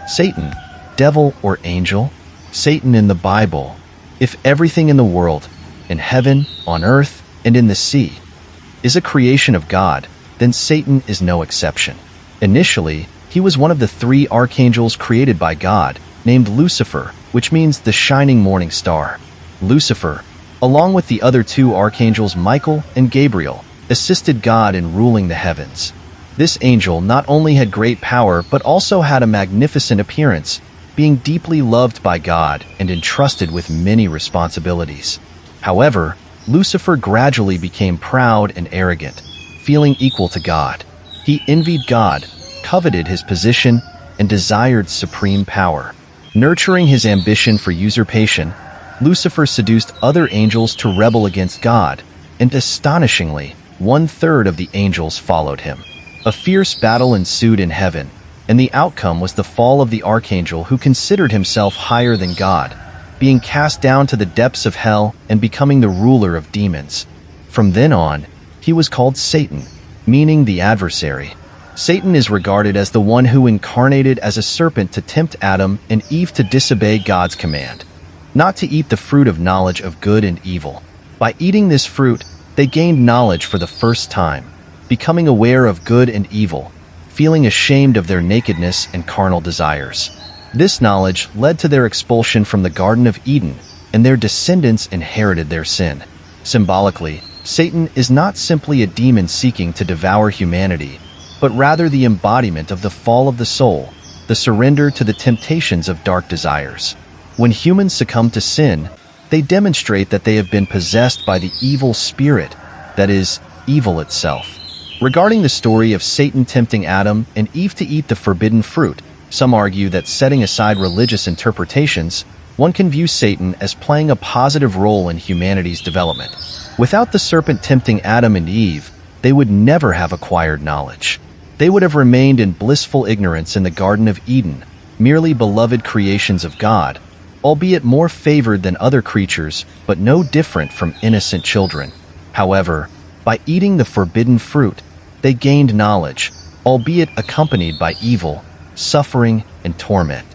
Satan, devil or angel? Satan in the Bible. If everything in the world, in heaven, on earth, and in the sea, is a creation of God, then Satan is no exception. Initially, he was one of the three archangels created by God, named Lucifer, which means the shining morning star. Lucifer, along with the other two archangels Michael and Gabriel, assisted God in ruling the heavens. This angel not only had great power but also had a magnificent appearance, being deeply loved by God and entrusted with many responsibilities. However, Lucifer gradually became proud and arrogant, feeling equal to God. He envied God, coveted his position, and desired supreme power. Nurturing his ambition for usurpation, Lucifer seduced other angels to rebel against God, and astonishingly, 1/3 of the angels followed him. A fierce battle ensued in heaven, and the outcome was the fall of the archangel who considered himself higher than God, being cast down to the depths of hell and becoming the ruler of demons. From then on, he was called Satan, meaning the adversary. Satan is regarded as the one who incarnated as a serpent to tempt Adam and Eve to disobey God's command, not to eat the fruit of knowledge of good and evil. By eating this fruit, they gained knowledge for the first time, becoming aware of good and evil, feeling ashamed of their nakedness and carnal desires. This knowledge led to their expulsion from the Garden of Eden, and their descendants inherited their sin. Symbolically, Satan is not simply a demon seeking to devour humanity, but rather the embodiment of the fall of the soul, the surrender to the temptations of dark desires. When humans succumb to sin, they demonstrate that they have been possessed by the evil spirit, that is, evil itself. Regarding the story of Satan tempting Adam and Eve to eat the forbidden fruit, some argue that setting aside religious interpretations, one can view Satan as playing a positive role in humanity's development. Without the serpent tempting Adam and Eve, they would never have acquired knowledge. They would have remained in blissful ignorance in the Garden of Eden, merely beloved creations of God, albeit more favored than other creatures, but no different from innocent children. However, by eating the forbidden fruit, they gained knowledge, albeit accompanied by evil, suffering, and torment.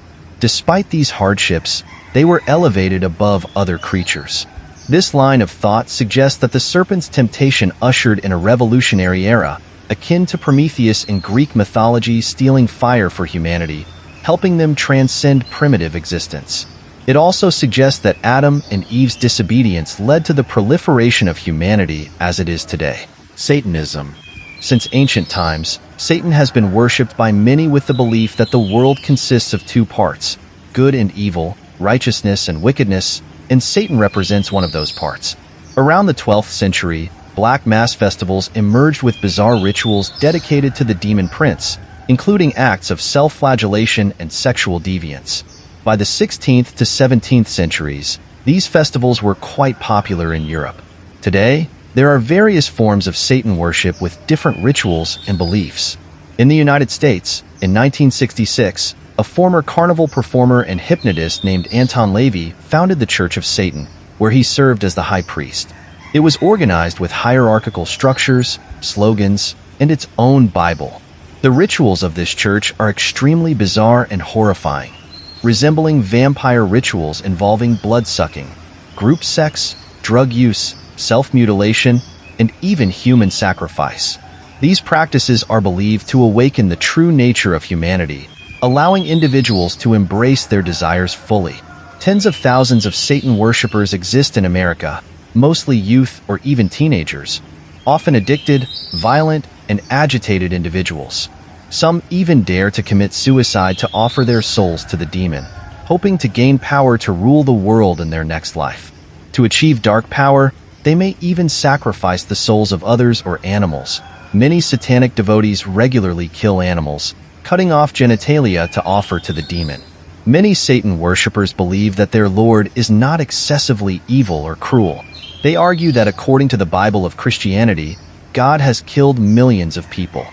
Despite these hardships, they were elevated above other creatures. This line of thought suggests that the serpent's temptation ushered in a revolutionary era, akin to Prometheus in Greek mythology stealing fire for humanity, helping them transcend primitive existence. It also suggests that Adam and Eve's disobedience led to the proliferation of humanity as it is today. Satanism. Since ancient times, Satan has been worshipped by many with the belief that the world consists of two parts, good and evil, righteousness and wickedness, and Satan represents one of those parts. Around the 12th century, black mass festivals emerged with bizarre rituals dedicated to the demon prince, including acts of self-flagellation and sexual deviance. By the 16th to 17th centuries, these festivals were quite popular in Europe. Today, there are various forms of Satan worship with different rituals and beliefs. In the United States, in 1966, a former carnival performer and hypnotist named Anton LaVey founded the Church of Satan, where he served as the high priest. It was organized with hierarchical structures, slogans, and its own Bible. The rituals of this church are extremely bizarre and horrifying, resembling vampire rituals involving blood-sucking, group sex, drug use, self-mutilation, and even human sacrifice. These practices are believed to awaken the true nature of humanity, allowing individuals to embrace their desires fully. Tens of thousands of Satan worshippers exist in America, mostly youth or even teenagers, often addicted, violent, and agitated individuals. Some even dare to commit suicide to offer their souls to the demon, hoping to gain power to rule the world in their next life. To achieve dark power, they may even sacrifice the souls of others or animals. Many satanic devotees regularly kill animals, cutting off genitalia to offer to the demon. Many Satan worshippers believe that their Lord is not excessively evil or cruel. They argue that according to the Bible of Christianity, God has killed millions of people.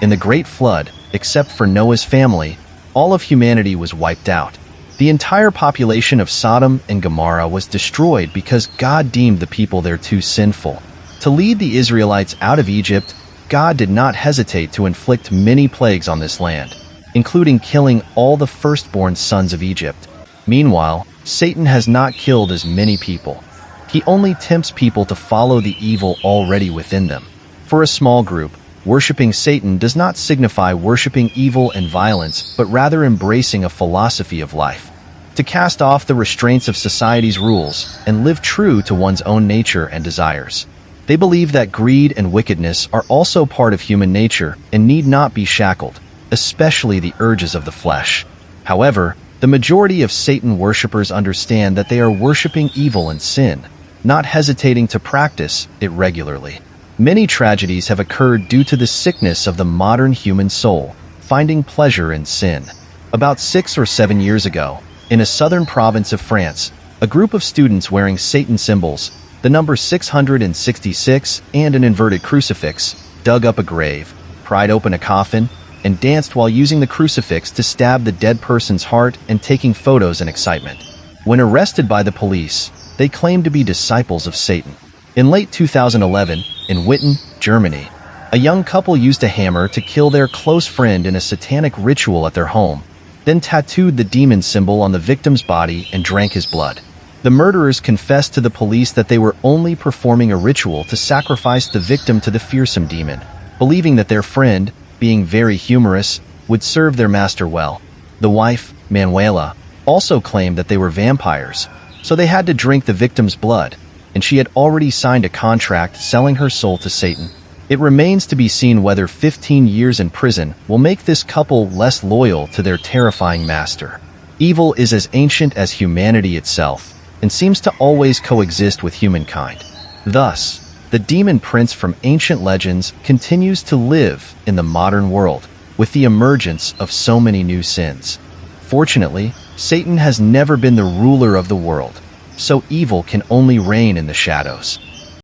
In the Great Flood, except for Noah's family, all of humanity was wiped out. The entire population of Sodom and Gomorrah was destroyed because God deemed the people there too sinful. To lead the Israelites out of Egypt, God did not hesitate to inflict many plagues on this land. including killing all the firstborn sons of Egypt. Meanwhile, Satan has not killed as many people. He only tempts people to follow the evil already within them. For a small group, worshipping Satan does not signify worshipping evil and violence, but rather embracing a philosophy of life. To cast off the restraints of society's rules and live true to one's own nature and desires. They believe that greed and wickedness are also part of human nature and need not be shackled, especially the urges of the flesh. However, the majority of Satan worshippers understand that they are worshipping evil and sin, not hesitating to practice it regularly. Many tragedies have occurred due to the sickness of the modern human soul, finding pleasure in sin. About 6 or 7 years ago, in a southern province of France, a group of students wearing Satan symbols, the number 666 and an inverted crucifix, dug up a grave, pried open a coffin, and danced while using the crucifix to stab the dead person's heart and taking photos in excitement. When arrested by the police, they claimed to be disciples of Satan. In late 2011, in Witten, Germany, a young couple used a hammer to kill their close friend in a satanic ritual at their home, then tattooed the demon symbol on the victim's body and drank his blood. The murderers confessed to the police that they were only performing a ritual to sacrifice the victim to the fearsome demon, believing that their friend, being very humorous, would serve their master well. The wife, Manuela, also claimed that they were vampires, so they had to drink the victim's blood, and she had already signed a contract selling her soul to Satan. It remains to be seen whether 15 years in prison will make this couple less loyal to their terrifying master. Evil is as ancient as humanity itself, and seems to always coexist with humankind. Thus, the demon prince from ancient legends continues to live in the modern world, with the emergence of so many new sins. Fortunately, Satan has never been the ruler of the world, so evil can only reign in the shadows.